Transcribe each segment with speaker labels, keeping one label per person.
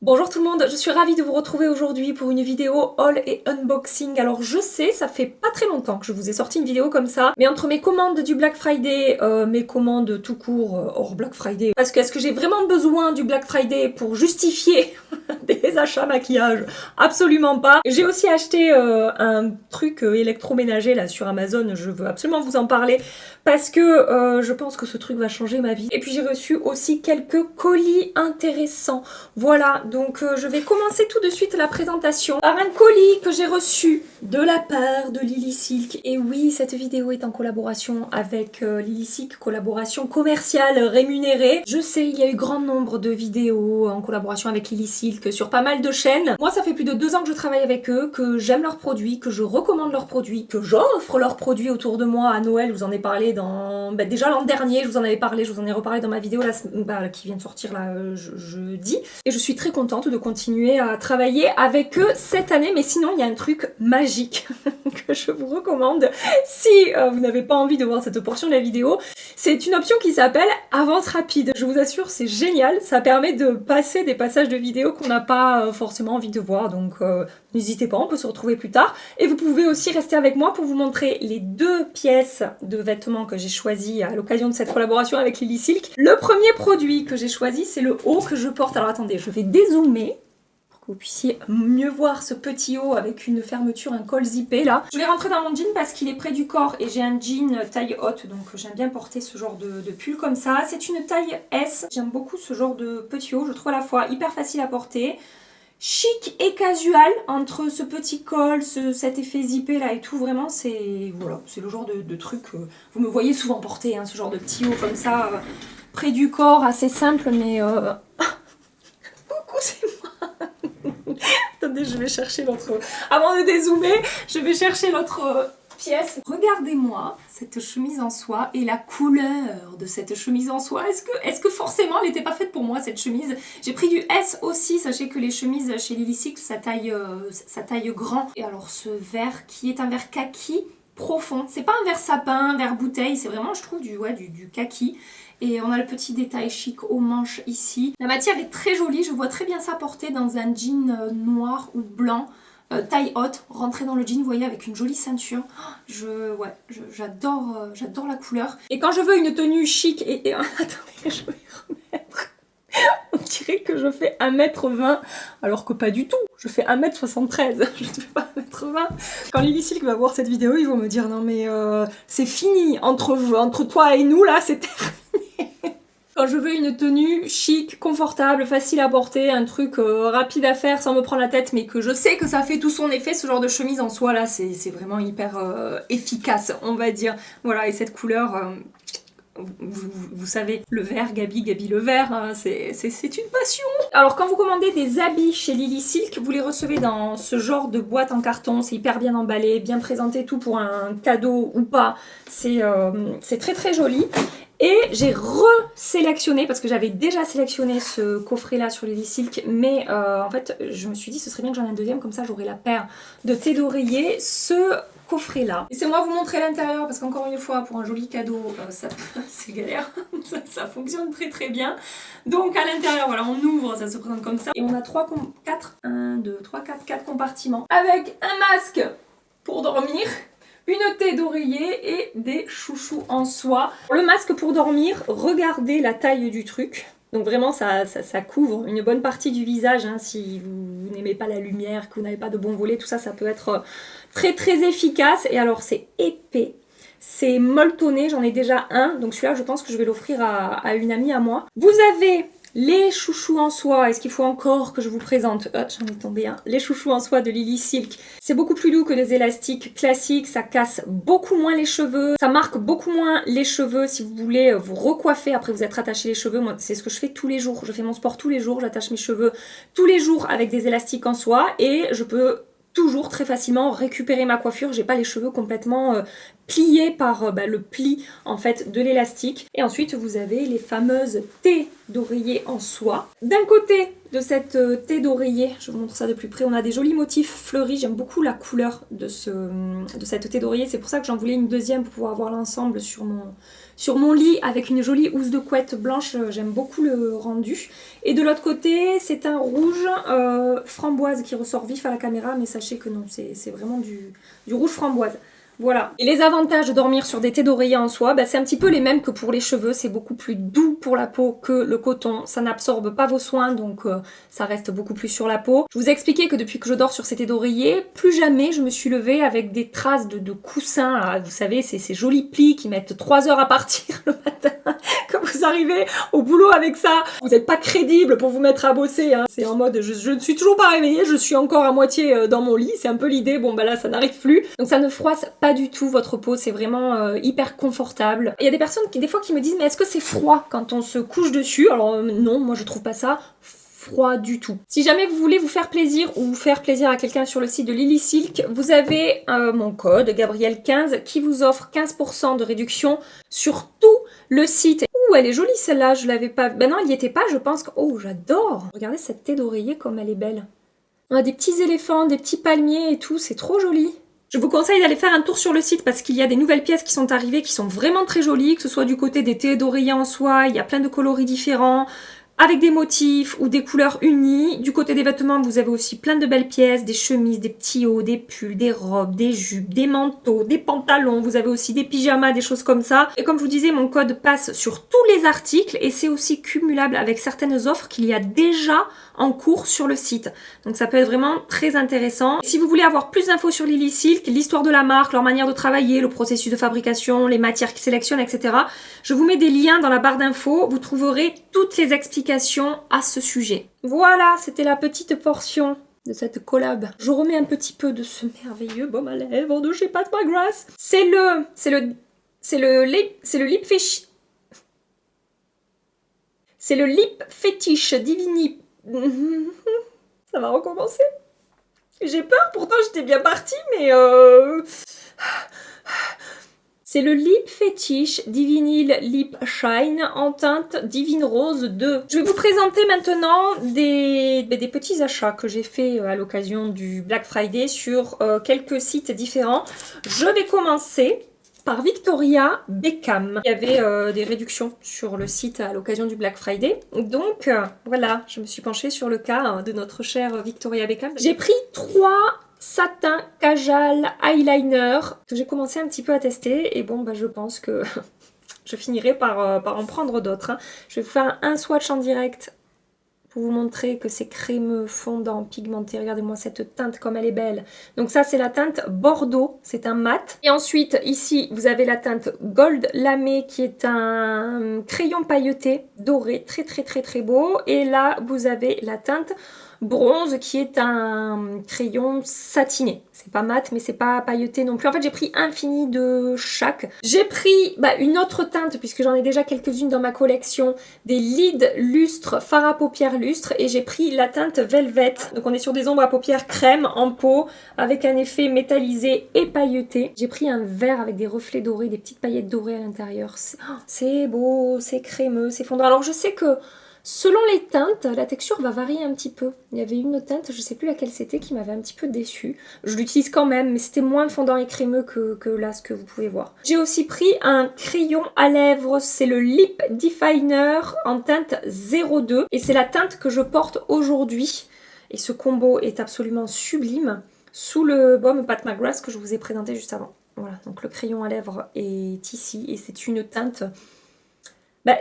Speaker 1: Bonjour tout le monde, je suis ravie de vous retrouver aujourd'hui pour une vidéo haul et unboxing. Alors je sais, ça fait pas très longtemps que je vous ai sorti une vidéo comme ça, mais entre mes commandes du Black Friday, mes commandes tout court hors Black Friday, parce que est-ce que j'ai vraiment besoin du Black Friday pour justifier des achats maquillage? Absolument pas. J'ai aussi acheté un truc électroménager là sur Amazon, je veux absolument vous en parler parce que je pense que ce truc va changer ma vie. Et puis j'ai reçu aussi quelques colis intéressants. Voilà, donc je vais commencer tout de suite la présentation par un colis que j'ai reçu de la part de Lily Silk. Et oui, cette vidéo est en collaboration avec Lily Silk, collaboration commerciale rémunérée. Je sais, il y a eu grand nombre de vidéos en collaboration avec Lily Silk sur pas mal de chaînes. Moi, ça fait plus de 2 ans que je travaille avec eux, que j'aime leurs produits, que je recommande leurs produits, que j'offre leurs produits autour de moi à Noël. Je vous en ai parlé dans... déjà l'an dernier, je vous en avais parlé, je vous en ai reparlé dans ma vidéo qui vient de sortir là jeudi. Et je suis très contente de continuer à travailler avec eux cette année. Mais sinon, il y a un truc magique que je vous recommande si vous n'avez pas envie de voir cette portion de la vidéo. C'est une option qui s'appelle Avance rapide. Je vous assure, c'est génial. Ça permet de passer des passages de vidéos qu'on n'a pas forcément envie de voir. Donc n'hésitez pas, on peut se retrouver plus tard. Et vous pouvez aussi rester avec moi pour vous montrer les 2 pièces de vêtements que j'ai choisies à l'occasion de cette collaboration avec Lily Silk. Le premier produit que j'ai choisi, c'est le haut que je porte. Alors attendez, je vais dézoomer pour que vous puissiez mieux voir ce petit haut avec une fermeture, un col zippé là. Je l'ai rentré dans mon jean parce qu'il est près du corps et j'ai un jean taille haute, donc j'aime bien porter ce genre de pull comme ça. C'est une taille S. J'aime beaucoup ce genre de petit haut, je trouve à la fois hyper facile à porter, chic et casual, entre ce petit col, cet effet zippé là et tout. Vraiment, c'est voilà, c'est le genre de truc que vous me voyez souvent porter, hein, ce genre de petit haut comme ça, près du corps, assez simple, mais coucou, c'est moi. Attendez, je vais chercher l'autre... Avant de dézoomer, je vais chercher l'autre pièce. Regardez-moi cette chemise en soie et la couleur de cette chemise en soie. Est-ce que forcément elle n'était pas faite pour moi cette chemise? J'ai pris du S aussi. Sachez que les chemises chez Lily Silk, ça taille grand. Et alors ce vert qui est un vert kaki profond. C'est pas un vert sapin, un vert bouteille. C'est vraiment, je trouve, du kaki. Et on a le petit détail chic aux manches ici. La matière est très jolie. Je vois très bien ça porter dans un jean noir ou blanc. Taille haute, rentrer dans le jean, vous voyez, avec une jolie ceinture. J'adore la couleur. Et quand je veux une tenue chic et attendez, je vais remettre. On dirait que je fais 1m20, alors que pas du tout. Je fais 1m73, je ne fais pas 1m20. Quand Lily Silk va voir cette vidéo, ils vont me dire non mais c'est fini, entre toi et nous là, c'est terminé. Quand je veux une tenue chic, confortable, facile à porter, un truc rapide à faire sans me prendre la tête, mais que je sais que ça fait tout son effet, ce genre de chemise en soie là, c'est vraiment hyper efficace, on va dire. Voilà, et cette couleur, vous savez, le vert, Gabi le vert, hein, c'est une passion. Alors quand vous commandez des habits chez Lily Silk, vous les recevez dans ce genre de boîte en carton, c'est hyper bien emballé, bien présenté, tout pour un cadeau ou pas, c'est très très joli. Et j'ai resélectionné, parce que j'avais déjà sélectionné ce coffret là sur Lily Silk, mais en fait je me suis dit ce serait bien que j'en ai un deuxième, comme ça j'aurai la paire de thé d'oreiller, ce coffret là. Laissez-moi vous montrer l'intérieur parce qu'encore une fois pour un joli cadeau c'est galère, ça fonctionne très très bien. Donc à l'intérieur voilà, on ouvre, ça se présente comme ça et on a 4 compartiments avec un masque pour dormir, une thé d'oreiller et des chouchous en soie. Le masque pour dormir, regardez la taille du truc. Donc vraiment ça couvre une bonne partie du visage, hein. Si vous n'aimez pas la lumière, que vous n'avez pas de bon volet, tout ça, ça peut être très très efficace. Et alors c'est épais, c'est molletonné, j'en ai déjà un, donc celui-là je pense que je vais l'offrir à une amie à moi. Vous avez les chouchous en soie, est-ce qu'il faut encore que je vous présente? J'en ai tombé un. Les chouchous en soie de Lily Silk. C'est beaucoup plus doux que les élastiques classiques, ça casse beaucoup moins les cheveux, ça marque beaucoup moins les cheveux si vous voulez vous recoiffer, après vous êtes rattaché les cheveux. Moi c'est ce que je fais tous les jours, je fais mon sport tous les jours, j'attache mes cheveux tous les jours avec des élastiques en soie et je peux toujours très facilement récupérer ma coiffure, j'ai pas les cheveux complètement pliés par le pli en fait de l'élastique. Et ensuite vous avez les fameuses thés d'oreiller en soie. D'un côté de cette thé d'oreiller. Je vous montre ça de plus près. On a des jolis motifs fleuris. J'aime beaucoup la couleur de cette thé d'oreiller. C'est pour ça que j'en voulais une deuxième pour pouvoir avoir l'ensemble sur mon lit avec une jolie housse de couette blanche. J'aime beaucoup le rendu. Et de l'autre côté, c'est un rouge framboise qui ressort vif à la caméra. Mais sachez que non, c'est vraiment du rouge framboise. Voilà. Et les avantages de dormir sur des thés d'oreiller en soie, c'est un petit peu les mêmes que pour les cheveux. C'est beaucoup plus doux pour la peau que le coton. Ça n'absorbe pas vos soins, donc ça reste beaucoup plus sur la peau. Je vous ai expliqué que depuis que je dors sur ces thés d'oreiller, plus jamais je me suis levée avec des traces de coussins. Là. Vous savez, c'est ces jolis plis qui mettent 3 heures à partir le matin. Quand vous arrivez au boulot avec ça, vous n'êtes pas crédible pour vous mettre à bosser. Hein. C'est en mode, je ne suis toujours pas réveillée, je suis encore à moitié dans mon lit. C'est un peu l'idée. Bon, là, ça n'arrive plus. Donc ça ne froisse pas du tout votre peau, c'est vraiment hyper confortable. Il y a des personnes qui des fois qui me disent mais est-ce que c'est froid quand on se couche dessus? Alors non, moi je trouve pas ça froid du tout. Si jamais vous voulez vous faire plaisir ou faire plaisir à quelqu'un sur le site de Lily Silk, vous avez mon code Gabrielle15 qui vous offre 15% de réduction sur tout le site. Ouh, elle est jolie celle-là, je l'avais pas... Ben non, elle y était pas, je pense que... Oh, j'adore! Regardez cette thé d'oreiller comme elle est belle. On a des petits éléphants, des petits palmiers et tout, c'est trop joli. Je vous conseille d'aller faire un tour sur le site parce qu'il y a des nouvelles pièces qui sont arrivées qui sont vraiment très jolies, que ce soit du côté des thés d'oreiller en soie, il y a plein de coloris différents, avec des motifs ou des couleurs unies. Du côté des vêtements, vous avez aussi plein de belles pièces, des chemises, des petits hauts, des pulls, des robes, des jupes, des manteaux, des pantalons. Vous avez aussi des pyjamas, des choses comme ça. Et comme je vous disais, mon code passe sur tous les articles et c'est aussi cumulable avec certaines offres qu'il y a déjà en cours sur le site. Donc ça peut être vraiment très intéressant. Si vous voulez avoir plus d'infos sur Lily Silk, l'histoire de la marque, leur manière de travailler, le processus de fabrication, les matières qu'ils sélectionnent, etc. Je vous mets des liens dans la barre d'infos. Vous trouverez toutes les explications à ce sujet. Voilà, c'était la petite portion de cette collab. Je remets un petit peu de ce merveilleux baume à lèvres de chez Pat McGrath. C'est le lip fétiche Divini. Ça va recommencer. J'ai peur, pourtant j'étais bien partie, mais c'est le Lip Fétiche Divinil Lip Shine en teinte Divine Rose 2. Je vais vous présenter maintenant des petits achats que j'ai fait à l'occasion du Black Friday sur quelques sites différents. Je vais commencer par Victoria Beckham. Il y avait des réductions sur le site à l'occasion du Black Friday. Donc voilà, je me suis penchée sur le cas de notre chère Victoria Beckham. J'ai pris 3 satins Kajal eyeliner que j'ai commencé un petit peu à tester. Et bon, je pense que je finirai par en prendre d'autres. Hein. Je vais vous faire un swatch en direct pour vous montrer que c'est crémeux, fondant, pigmenté. Regardez-moi cette teinte comme elle est belle. Donc ça, c'est la teinte Bordeaux, c'est un mat. Et ensuite, ici, vous avez la teinte Gold Lamé qui est un crayon pailleté doré, très très très très beau. Et là, vous avez la teinte Bronze qui est un crayon satiné. C'est pas mat mais c'est pas pailleté non plus. En fait j'ai pris infini de chaque. J'ai pris une autre teinte puisque j'en ai déjà quelques-unes dans ma collection. Des Lid Lustre fard à paupières lustre et j'ai pris la teinte Velvet. Donc on est sur des ombres à paupières crème en peau avec un effet métallisé et pailleté. J'ai pris un vert avec des reflets dorés, des petites paillettes dorées à l'intérieur. C'est beau, c'est crémeux, c'est fondant. Alors je sais que selon les teintes, la texture va varier un petit peu. Il y avait une teinte, je ne sais plus laquelle c'était, qui m'avait un petit peu déçue. Je l'utilise quand même, mais c'était moins fondant et crémeux que là, ce que vous pouvez voir. J'ai aussi pris un crayon à lèvres, c'est le Lip Definer en teinte 02. Et c'est la teinte que je porte aujourd'hui. Et ce combo est absolument sublime, sous le baume Pat McGrath que je vous ai présenté juste avant. Voilà, donc le crayon à lèvres est ici, et c'est une teinte...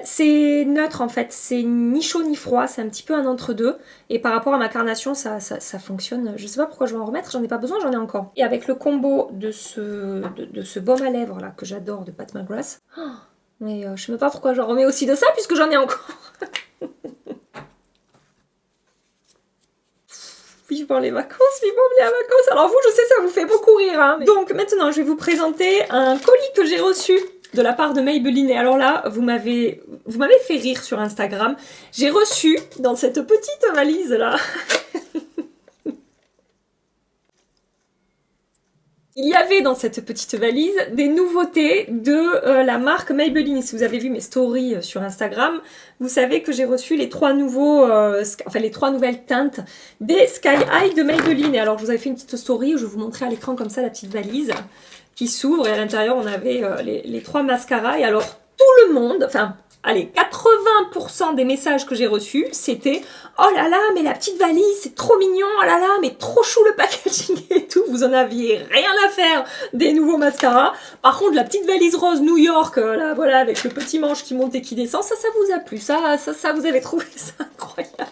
Speaker 1: c'est neutre en fait, c'est ni chaud ni froid, c'est un petit peu un entre-deux. Et par rapport à ma carnation, ça fonctionne. Je sais pas pourquoi je vais en remettre, j'en ai pas besoin, j'en ai encore. Et avec le combo de ce baume à lèvres là, que j'adore, de Pat McGrath. Mais je sais même pas pourquoi j'en remets aussi de ça, puisque j'en ai encore. Vivement les vacances, vivement les vacances. Alors vous, je sais, ça vous fait beaucoup rire. Hein, mais... Donc maintenant, je vais vous présenter un colis que j'ai reçu de la part de Maybelline. Et alors là, vous m'avez fait rire sur Instagram. J'ai reçu dans cette petite valise là Il y avait dans cette petite valise des nouveautés de la marque Maybelline. Si vous avez vu mes stories sur Instagram, vous savez que j'ai reçu les 3 nouveaux, les 3 nouvelles teintes des Sky High de Maybelline. Et alors je vous avais fait une petite story où je vous montrais à l'écran comme ça la petite valise qui s'ouvre et à l'intérieur on avait les 3 mascaras. Et alors tout le monde, enfin allez, 80% des messages que j'ai reçus, c'était « Oh là là, mais la petite valise, c'est trop mignon, oh là là, mais trop chou le packaging et tout, vous en aviez rien à faire des nouveaux mascaras. Par contre, la petite valise rose New York, là, voilà, avec le petit manche qui monte et qui descend, ça vous a plu, ça, vous avez trouvé ça incroyable. »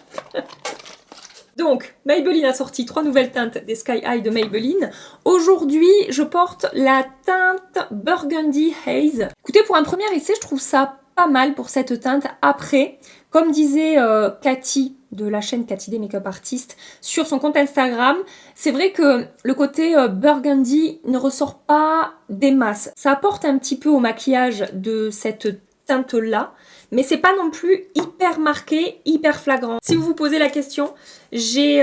Speaker 1: Donc, Maybelline a sorti 3 nouvelles teintes des Sky High de Maybelline. Aujourd'hui, je porte la teinte Burgundy Haze. Écoutez, pour un premier essai, je trouve ça pas mal pour cette teinte. Après, comme disait Cathy de la chaîne Cathy des Makeup Artistes sur son compte Instagram, c'est vrai que le côté burgundy ne ressort pas des masses. Ça apporte un petit peu au maquillage de cette teinte-là, mais c'est pas non plus hyper marqué, hyper flagrant. Si vous vous posez la question, j'ai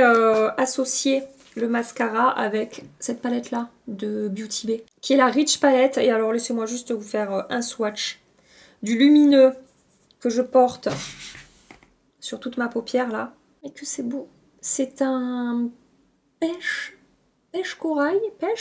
Speaker 1: associé le mascara avec cette palette-là de Beauty Bay, qui est la Rich Palette. Et alors, laissez-moi juste vous faire un swatch du lumineux que je porte sur toute ma paupière là. Et que c'est beau. C'est un pêche corail,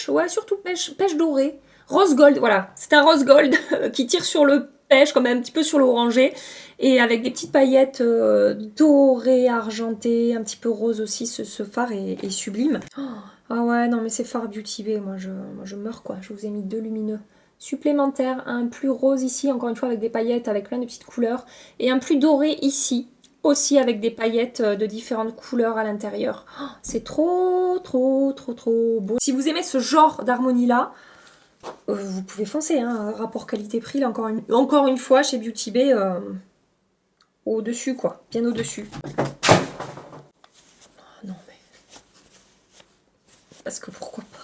Speaker 1: ouais, surtout pêche dorée. Rose gold, voilà. C'est un rose gold qui tire sur le pêche, comme un petit peu sur l'orangé. Et avec des petites paillettes dorées, argentées, un petit peu rose aussi. Ce fard est sublime. Oh, ah ouais, non mais c'est fard Beauty Bay. Moi je meurs quoi. Je vous ai mis 2 lumineux supplémentaire, un plus rose ici, encore une fois avec des paillettes, avec plein de petites couleurs, et un plus doré ici, aussi avec des paillettes de différentes couleurs à l'intérieur. Oh, c'est trop beau. Si vous aimez ce genre d'harmonie là, vous pouvez foncer, hein, rapport qualité-prix, là encore une fois chez Beauty Bay, au-dessus quoi, bien au-dessus. Oh, non mais... Parce que pourquoi pas.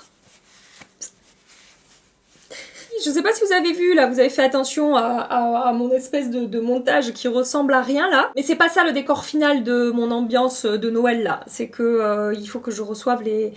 Speaker 1: Je sais pas si vous avez vu là, vous avez fait attention à mon espèce de montage qui ressemble à rien là. Mais c'est pas ça le décor final de mon ambiance de Noël là. C'est que il faut que je reçoive les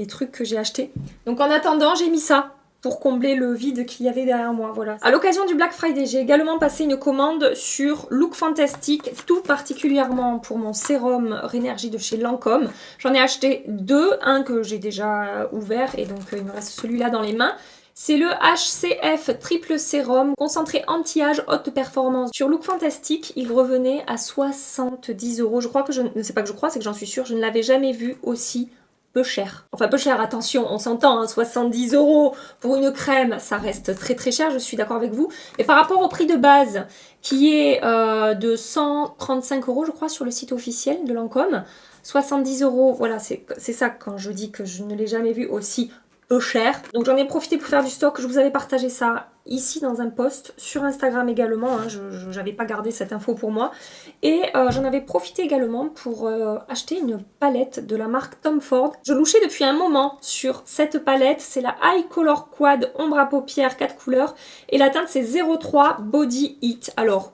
Speaker 1: trucs que j'ai achetés. Donc en attendant, j'ai mis ça pour combler le vide qu'il y avait derrière moi, voilà. À l'occasion du Black Friday, j'ai également passé une commande sur Look Fantastic, tout particulièrement pour mon sérum Rénergie de chez Lancôme. J'en ai acheté 2, un que j'ai déjà ouvert et donc il me reste celui-là dans les mains. C'est le HCF Triple Sérum concentré anti-âge haute performance. Sur Look Fantastic, il revenait à 70 €. Je crois que c'est pas que je crois, c'est que j'en suis sûre, je ne l'avais jamais vu aussi peu cher. Enfin peu cher, attention, on s'entend, hein, 70 € pour une crème, ça reste très cher, je suis d'accord avec vous. Et par rapport au prix de base, qui est de 135 € je crois sur le site officiel de Lancôme, 70 €, voilà, c'est ça quand je dis que je ne l'ai jamais vu aussi peu cher. Donc j'en ai profité pour faire du stock. Je vous avais partagé ça ici dans un post, sur Instagram également, hein. Je n'avais pas gardé cette info pour moi. Et j'en avais profité également pour acheter une palette de la marque Tom Ford. Je louchais depuis un moment sur cette palette. C'est la High Color Quad Ombre à paupières 4 couleurs. Et la teinte c'est 03 Body Heat. Alors...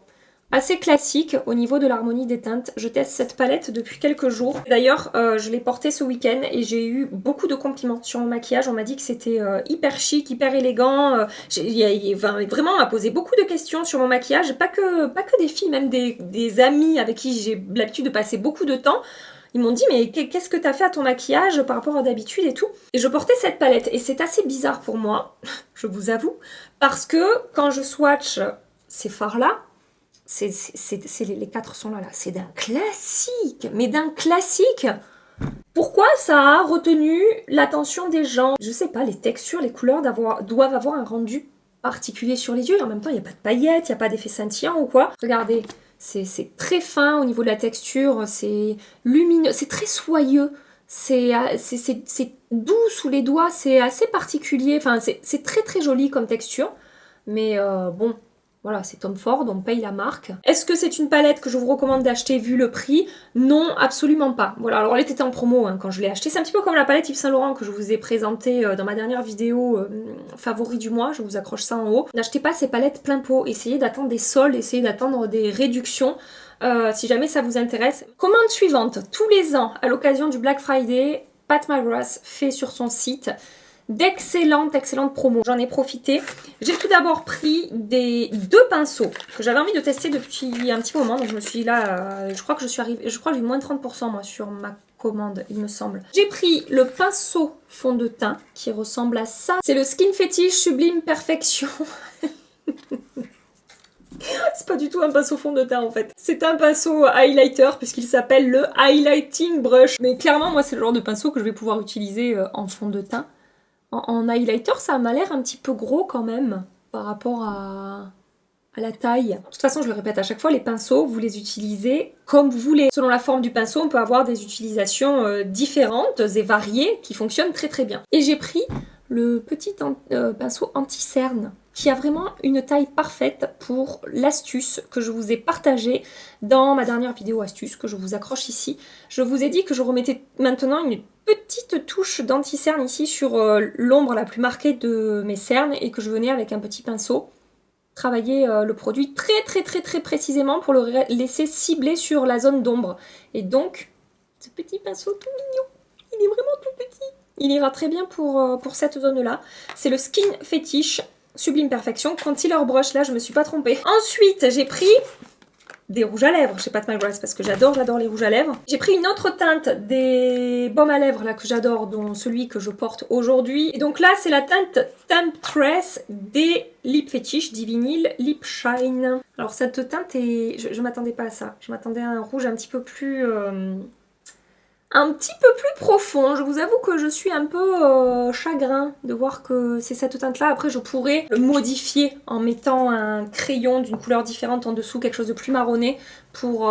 Speaker 1: assez classique au niveau de l'harmonie des teintes. Je teste cette palette depuis quelques jours. D'ailleurs, je l'ai portée ce week-end et j'ai eu beaucoup de compliments sur mon maquillage. On m'a dit que c'était hyper chic, hyper élégant. Vraiment, on m'a posé beaucoup de questions sur mon maquillage. Pas que des filles, même des amis avec qui j'ai l'habitude de passer beaucoup de temps. Ils m'ont dit mais qu'est-ce que t'as fait à ton maquillage par rapport à d'habitude et tout. Et je portais cette palette et c'est assez bizarre pour moi, je vous avoue, parce que quand je swatch ces fards là, les 4 sont là, c'est d'un classique, mais d'un classique. Pourquoi ça a retenu l'attention des gens? Je sais pas, les textures, les couleurs doivent avoir un rendu particulier sur les yeux. Et en même temps, il n'y a pas de paillettes, il n'y a pas d'effet scintillant ou quoi. Regardez, c'est très fin au niveau de la texture, c'est lumineux, c'est très soyeux. C'est doux sous les doigts, c'est assez particulier. Enfin, c'est très joli comme texture. Mais bon... voilà, c'est Tom Ford, on paye la marque. Est-ce que c'est une palette que je vous recommande d'acheter vu le prix? Non, absolument pas. Voilà, alors elle était en promo hein, quand je l'ai achetée. C'est un petit peu comme la palette Yves Saint Laurent que je vous ai présentée dans ma dernière vidéo favori du mois. Je vous accroche ça en haut. N'achetez pas ces palettes plein pot. Essayez d'attendre des soldes, essayez d'attendre des réductions. Si jamais ça vous intéresse. Commande suivante. Tous les ans, à l'occasion du Black Friday, Pat McGrath fait sur son site d'excellentes promos. J'en ai profité. J'ai tout d'abord pris des 2 pinceaux que j'avais envie de tester depuis un petit moment. Donc je me suis dit là, je crois que je suis arrivée, je crois que j'ai moins de 30% moi sur ma commande, il me semble. J'ai pris le pinceau fond de teint qui ressemble à ça. C'est le Skin Fetish Sublime Perfection. C'est pas du tout un pinceau fond de teint en fait. C'est un pinceau highlighter puisqu'il s'appelle le Highlighting Brush. Mais clairement moi c'est le genre de pinceau que je vais pouvoir utiliser en fond de teint. En highlighter ça m'a l'air un petit peu gros quand même par rapport à la taille. De toute façon je le répète à chaque fois, les pinceaux vous les utilisez comme vous voulez. Selon la forme du pinceau on peut avoir des utilisations différentes et variées qui fonctionnent très très bien. Et j'ai pris le petit pinceau anti-cerne qui a vraiment une taille parfaite pour l'astuce que je vous ai partagée dans ma dernière vidéo astuce que je vous accroche ici. Je vous ai dit que je remettais maintenant une petite touche d'anti-cerne ici sur l'ombre la plus marquée de mes cernes et que je venais avec un petit pinceau travailler le produit très précisément pour le laisser cibler sur la zone d'ombre. Et donc, ce petit pinceau tout mignon, il est vraiment tout petit. Il ira très bien pour cette zone-là. C'est le Skin Fetish Sublime Perfection Concealer Brush. Là, je me suis pas trompée. Ensuite, j'ai pris des rouges à lèvres chez Pat McGrath parce que j'adore les rouges à lèvres. J'ai pris une autre teinte des baumes à lèvres là que j'adore, dont celui que je porte aujourd'hui. Et donc là, c'est la teinte Temptress des Lip Fetish Divinyl Lip Shine. Alors cette teinte est... Je m'attendais pas à ça. Je m'attendais à un rouge un petit peu plus profond. Je vous avoue que je suis un peu chagrin de voir que c'est cette teinte-là. Après, je pourrais le modifier en mettant un crayon d'une couleur différente en dessous, quelque chose de plus marronné, pour,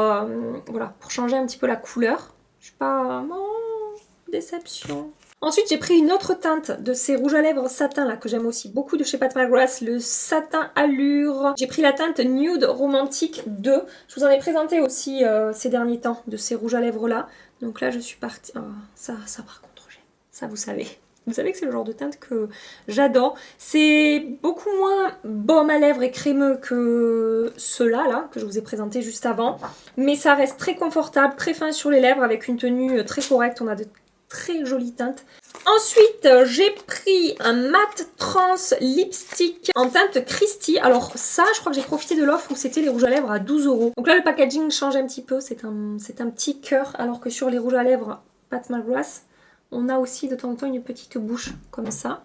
Speaker 1: voilà, pour changer un petit peu la couleur. Je suis pas... Oh, déception. Ensuite, j'ai pris une autre teinte de ces rouges à lèvres satin là que j'aime aussi beaucoup de chez Pat McGrath, le Satin Allure. J'ai pris la teinte Nude Romantique 2. Je vous en ai présenté aussi ces derniers temps de ces rouges à lèvres là. Donc là, je suis partie... Oh, ça par contre, j'aime. Ça, vous savez. Vous savez que c'est le genre de teinte que j'adore. C'est beaucoup moins baume à lèvres et crémeux que ceux-là, là, que je vous ai présenté juste avant. Mais ça reste très confortable, très fin sur les lèvres, avec une tenue très correcte. On a de très jolies teintes. Ensuite, j'ai pris un mat trans lipstick en teinte Christy. Alors ça, je crois que j'ai profité de l'offre où c'était les rouges à lèvres à 12 €. Donc là, le packaging change un petit peu. C'est un petit cœur, alors que sur les rouges à lèvres Pat McGrath, on a aussi de temps en temps une petite bouche comme ça.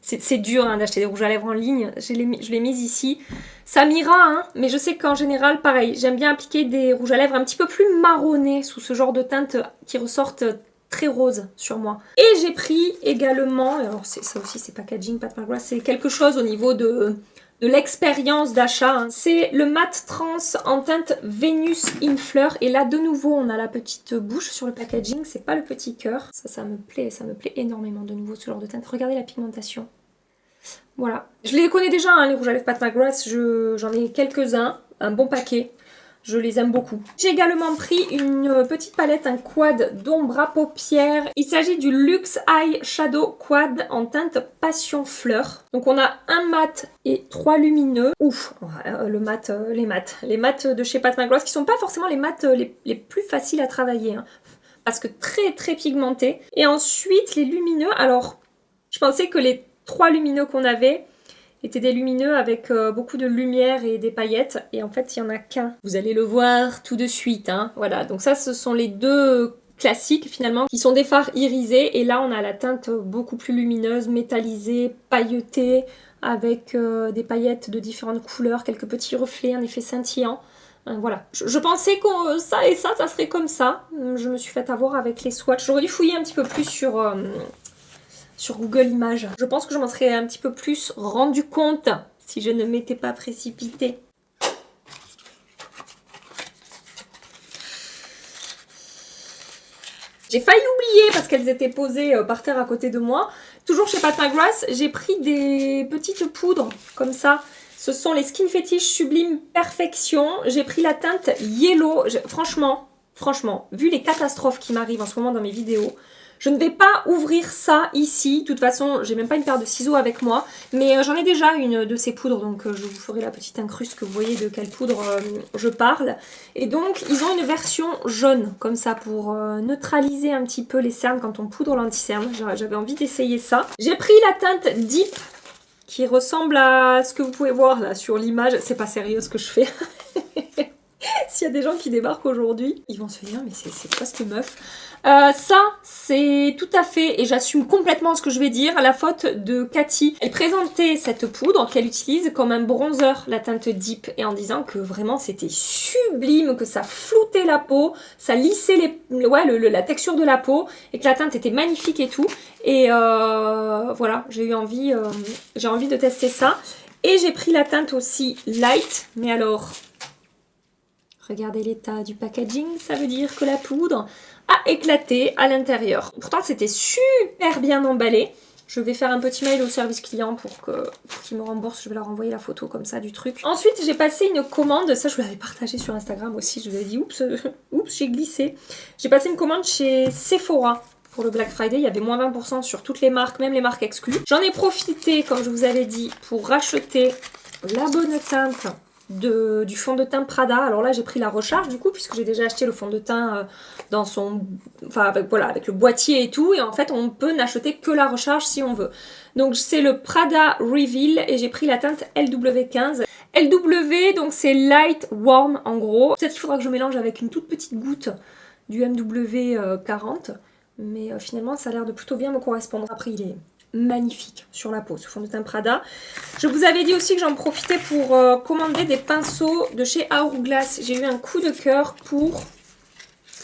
Speaker 1: C'est dur hein, d'acheter des rouges à lèvres en ligne. Je l'ai mise ici. Ça m'ira, hein, mais je sais qu'en général, pareil, j'aime bien appliquer des rouges à lèvres un petit peu plus marronnés sous ce genre de teinte qui ressortent très rose sur moi. Et j'ai pris également, alors ça aussi c'est packaging Pat McGrath, c'est quelque chose au niveau de l'expérience d'achat. Hein. C'est le mat trans en teinte Vénus in Fleur. Et là de nouveau on a la petite bouche sur le packaging, c'est pas le petit cœur. Ça me plaît énormément de nouveau ce genre de teinte. Regardez la pigmentation. Voilà. Je les connais déjà hein, les rouges à lèvres Pat McGrath, j'en ai quelques-uns, un bon paquet. Je les aime beaucoup. J'ai également pris une petite palette, un quad d'ombre à paupières. Il s'agit du Luxe Eye Shadow Quad en teinte Passion Fleur. Donc on a un mat et 3 lumineux. Ouf, les mats de chez Pat McGrath qui sont pas forcément les mats les plus faciles à travailler. Hein, parce que très pigmentés. Et ensuite les lumineux. Alors, je pensais que les 3 lumineux qu'on avait étaient des lumineux avec beaucoup de lumière et des paillettes. Et en fait, il n'y en a qu'un. Vous allez le voir tout de suite. Hein. Voilà, donc ça, ce sont les deux classiques finalement, qui sont des fards irisés. Et là, on a la teinte beaucoup plus lumineuse, métallisée, pailletée, avec des paillettes de différentes couleurs, quelques petits reflets, un effet scintillant. Voilà, je pensais que ça et ça serait comme ça. Je me suis fait avoir avec les swatchs. J'aurais dû fouiller un petit peu plus sur Google Images. Je pense que je m'en serais un petit peu plus rendu compte si je ne m'étais pas précipitée. J'ai failli oublier parce qu'elles étaient posées par terre à côté de moi. Toujours chez Pat McGrath, j'ai pris des petites poudres comme ça. Ce sont les Skin Fetish Sublime Perfection. J'ai pris la teinte Yellow. Franchement, vu les catastrophes qui m'arrivent en ce moment dans mes vidéos, Je ne vais pas ouvrir ça ici. De toute façon, j'ai même pas une paire de ciseaux avec moi. Mais j'en ai déjà une de ces poudres. Donc je vous ferai la petite incruste que vous voyez de quelle poudre je parle. Et donc, ils ont une version jaune, comme ça, pour neutraliser un petit peu les cernes quand on poudre l'anti-cerne. J'avais envie d'essayer ça. J'ai pris la teinte Deep, qui ressemble à ce que vous pouvez voir là sur l'image. C'est pas sérieux ce que je fais. S'il y a des gens qui débarquent aujourd'hui, ils vont se dire mais c'est quoi cette meuf? Ça, c'est tout à fait, et j'assume complètement ce que je vais dire, la faute de Cathy. Elle présentait cette poudre qu'elle utilise comme un bronzer, la teinte Deep, et en disant que vraiment c'était sublime, que ça floutait la peau, ça lissait la texture de la peau, et que la teinte était magnifique et tout. Et voilà, j'ai envie de tester ça. Et j'ai pris la teinte aussi Light, mais alors... Regardez l'état du packaging, ça veut dire que la poudre a éclaté à l'intérieur. Pourtant, c'était super bien emballé. Je vais faire un petit mail au service client pour qu'il me rembourse. Je vais leur envoyer la photo comme ça du truc. Ensuite, j'ai passé une commande. Ça, je vous l'avais partagé sur Instagram aussi. Je vous ai dit, oups, j'ai glissé. J'ai passé une commande chez Sephora. Pour le Black Friday, il y avait moins 20% sur toutes les marques, même les marques exclues. J'en ai profité, comme je vous avais dit, pour racheter la bonne teinte du fond de teint Prada. Alors là j'ai pris la recharge du coup puisque j'ai déjà acheté le fond de teint dans son... Enfin voilà, avec le boîtier et tout, et en fait on peut n'acheter que la recharge si on veut. Donc c'est le Prada Reveal et j'ai pris la teinte LW15. LW donc c'est Light Warm en gros. Peut-être qu'il faudra que je mélange avec une toute petite goutte du MW40, mais finalement ça a l'air de plutôt bien me correspondre. Après il est magnifique sur la peau, ce fond de teint Prada. Je vous avais dit aussi que j'en profitais pour commander des pinceaux de chez Hourglass. J'ai eu un coup de cœur pour...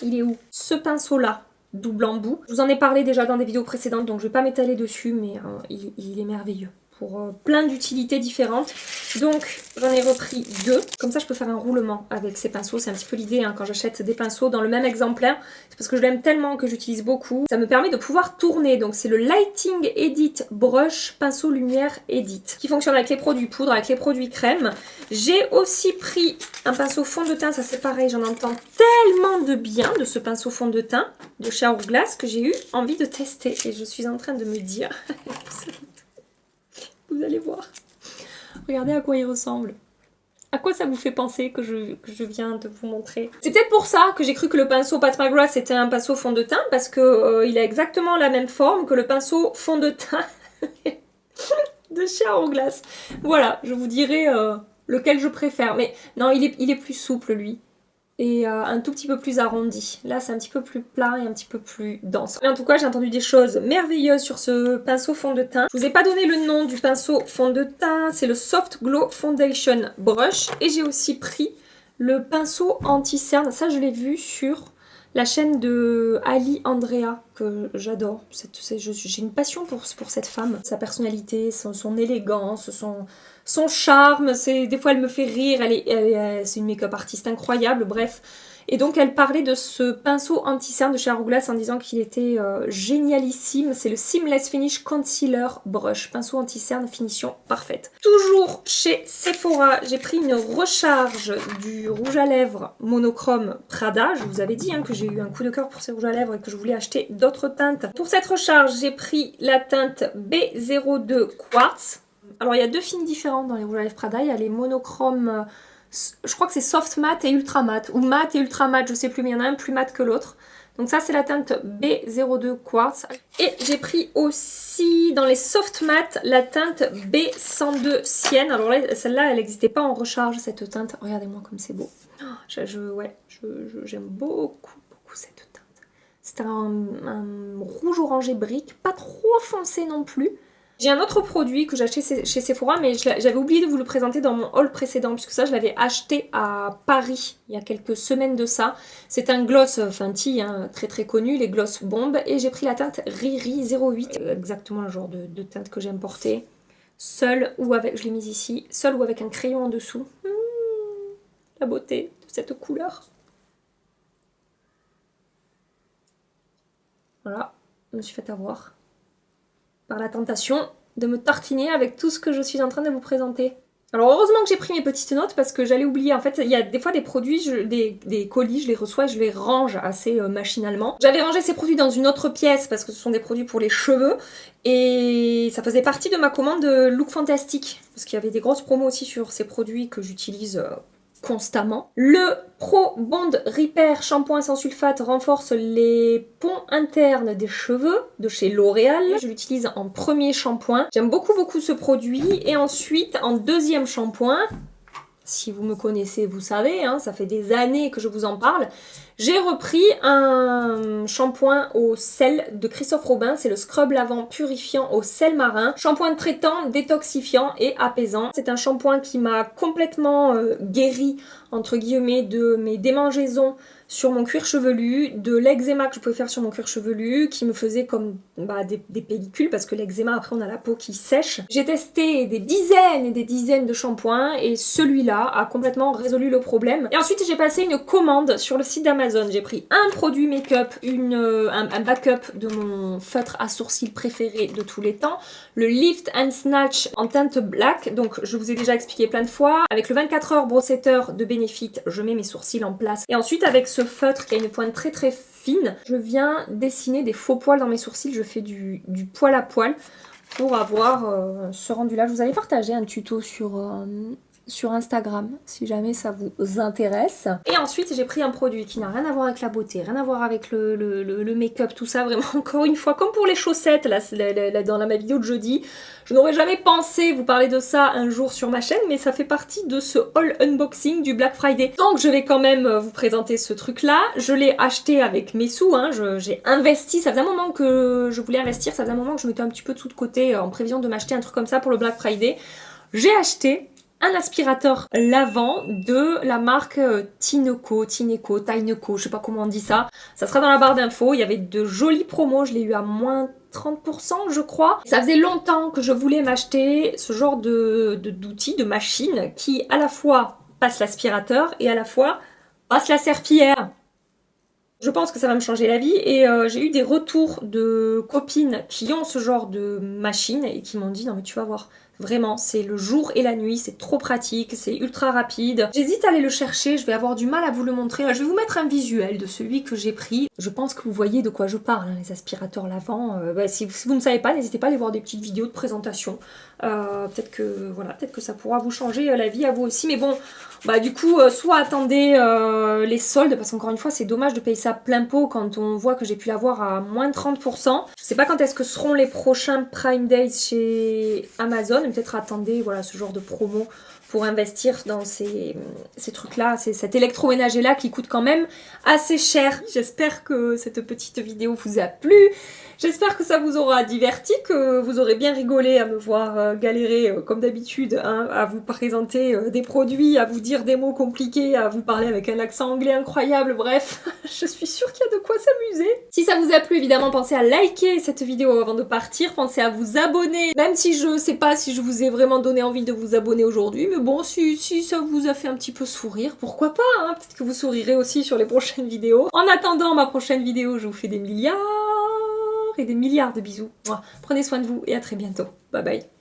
Speaker 1: Il est où? Ce pinceau-là, double embout. Je vous en ai parlé déjà dans des vidéos précédentes, donc je ne vais pas m'étaler dessus, mais il est merveilleux. Pour plein d'utilités différentes. Donc j'en ai repris deux. Comme ça je peux faire un roulement avec ces pinceaux. C'est un petit peu l'idée hein, quand j'achète des pinceaux dans le même exemplaire. C'est parce que je l'aime tellement que j'utilise beaucoup. Ça me permet de pouvoir tourner. Donc c'est le Lighting Edit Brush Pinceau Lumière Edit. Qui fonctionne avec les produits poudre, avec les produits crème. J'ai aussi pris un pinceau fond de teint. Ça c'est pareil, j'en entends tellement de bien de ce pinceau fond de teint de chez Hourglass que j'ai eu envie de tester. Et je suis en train de me dire... Vous allez voir. Regardez à quoi il ressemble. À quoi ça vous fait penser que je viens de vous montrer? C'est peut-être pour ça que j'ai cru que le pinceau Pat McGrath était un pinceau fond de teint, parce que il a exactement la même forme que le pinceau fond de teint de chez Hourglass. Voilà, je vous dirai lequel je préfère. Mais non, il est plus souple lui. Et un tout petit peu plus arrondi. Là, c'est un petit peu plus plat et un petit peu plus dense. Mais en tout cas, j'ai entendu des choses merveilleuses sur ce pinceau fond de teint. Je vous ai pas donné le nom du pinceau fond de teint. C'est le Soft Glow Foundation Brush. Et j'ai aussi pris le pinceau anti-cerne. Ça, je l'ai vu sur la chaîne de Ali Andrea, que j'adore. J'ai une passion pour cette femme. Sa personnalité, son élégance, son charme, des fois elle me fait rire, c'est une make-up artiste incroyable, bref. Et donc elle parlait de ce pinceau anti-cerne de chez Hourglass en disant qu'il était génialissime. C'est le Seamless Finish Concealer Brush, pinceau anti-cerne, finition parfaite. Toujours chez Sephora, j'ai pris une recharge du rouge à lèvres monochrome Prada. Je vous avais dit hein, que j'ai eu un coup de cœur pour ces rouges à lèvres et que je voulais acheter d'autres teintes. Pour cette recharge, j'ai pris la teinte B02 Quartz. Alors il y a deux films différents dans les rouges à lèvres Prada, il y a les monochromes, je crois que c'est soft matte et ultra matte, ou matte et ultra matte, je sais plus, mais il y en a un plus mat que l'autre. Donc ça c'est la teinte B02 Quartz. Et j'ai pris aussi dans les soft matte la teinte B102 Sienne. Alors là, celle-là elle n'existait pas en recharge cette teinte. Regardez-moi comme c'est beau. J'aime beaucoup cette teinte. C'est un rouge orangé brique, pas trop foncé non plus. J'ai un autre produit que j'ai acheté chez Sephora, mais j'avais oublié de vous le présenter dans mon haul précédent, puisque ça, je l'avais acheté à Paris il y a quelques semaines de ça. C'est un gloss Fenty, hein, très très connu, les gloss bombes, et j'ai pris la teinte Riri 08, exactement le genre de teinte que j'aime porter, seule ou avec, je l'ai mise ici, seule ou avec un crayon en dessous. La beauté de cette couleur. Voilà, je me suis fait avoir par la tentation de me tartiner avec tout ce que je suis en train de vous présenter. Alors heureusement que j'ai pris mes petites notes parce que j'allais oublier. En fait, il y a des fois des produits, des colis, je les reçois et je les range assez machinalement. J'avais rangé ces produits dans une autre pièce parce que ce sont des produits pour les cheveux et ça faisait partie de ma commande Look Fantastic parce qu'il y avait des grosses promos aussi sur ces produits que j'utilise constamment. Le Pro Bond Repair shampoing sans sulfate renforce les ponts internes des cheveux de chez L'Oréal. Je l'utilise en premier shampoing. J'aime beaucoup ce produit. Et ensuite, en deuxième shampoing, si vous me connaissez, vous savez, hein, ça fait des années que je vous en parle, j'ai repris un shampoing au sel de Christophe Robin, c'est le Scrub Lavant Purifiant au sel marin. Shampoing traitant, détoxifiant et apaisant. C'est un shampoing qui m'a complètement guéri, entre guillemets, de mes démangeaisons sur mon cuir chevelu, de l'eczéma que je pouvais faire sur mon cuir chevelu, qui me faisait comme des pellicules, parce que l'eczéma, après, on a la peau qui sèche. J'ai testé des dizaines et des dizaines de shampoings, et celui-là a complètement résolu le problème. Et ensuite, j'ai passé une commande sur le site d'Amazon. J'ai pris un produit make-up, un backup de mon feutre à sourcils préféré de tous les temps, le Lift and Snatch en teinte black. Donc, je vous ai déjà expliqué plein de fois. Avec le 24 heures brossetteur de Benefit, je mets mes sourcils en place. Et ensuite, avec ce feutre qui a une pointe très fine, je viens dessiner des faux poils dans mes sourcils. Je fais du poil à poil pour avoir ce rendu là. Je vous avais partagé un tuto sur Instagram si jamais ça vous intéresse. Et ensuite j'ai pris un produit qui n'a rien à voir avec la beauté, rien à voir avec le make-up, tout ça, vraiment encore une fois, comme pour les chaussettes là, dans ma vidéo de jeudi. Je n'aurais jamais pensé vous parler de ça un jour sur ma chaîne, mais ça fait partie de ce haul unboxing du Black Friday. Donc je vais quand même vous présenter ce truc là. Je l'ai acheté avec mes sous, hein. J'ai investi, ça faisait un moment que je voulais investir, ça faisait un moment que je mettais un petit peu de sous de côté en prévision de m'acheter un truc comme ça pour le Black Friday. J'ai acheté un aspirateur lavant de la marque Tineco, je sais pas comment on dit ça. Ça sera dans la barre d'infos. Il y avait de jolies promos, je l'ai eu à moins 30% je crois. Ça faisait longtemps que je voulais m'acheter ce genre d'outils, de machine qui à la fois passe l'aspirateur et à la fois passe la serpillière. Je pense que ça va me changer la vie et j'ai eu des retours de copines qui ont ce genre de machine et qui m'ont dit non mais tu vas voir, vraiment c'est le jour et la nuit, c'est trop pratique, c'est ultra rapide. J'hésite à aller le chercher, je vais avoir du mal à vous le montrer. Je vais vous mettre un visuel de celui que j'ai pris. Je pense que vous voyez de quoi je parle, hein, les aspirateurs lavants. Si vous ne savez pas, n'hésitez pas à aller voir des petites vidéos de présentation. Peut-être que ça pourra vous changer la vie à vous aussi. Mais bon, du coup, soit attendez les soldes, parce qu'encore une fois, c'est dommage de payer ça plein pot quand on voit que j'ai pu l'avoir à moins de 30%. Je sais pas quand est-ce que seront les prochains Prime Days chez Amazon. Peut-être attendez ce genre de promo pour investir dans ces trucs-là, cet électroménager-là qui coûte quand même assez cher. J'espère que cette petite vidéo vous a plu. J'espère que ça vous aura diverti, que vous aurez bien rigolé à me voir galérer comme d'habitude, hein, à vous présenter des produits, à vous dire des mots compliqués, à vous parler avec un accent anglais incroyable, bref, je suis sûre qu'il y a de quoi s'amuser. Si ça vous a plu, évidemment, pensez à liker cette vidéo avant de partir, pensez à vous abonner, même si je sais pas si je vous ai vraiment donné envie de vous abonner aujourd'hui, mais bon, si ça vous a fait un petit peu sourire, pourquoi pas, hein, peut-être que vous sourirez aussi sur les prochaines vidéos. En attendant ma prochaine vidéo, je vous fais des milliards et des milliards de bisous. Prenez soin de vous et à très bientôt. Bye bye.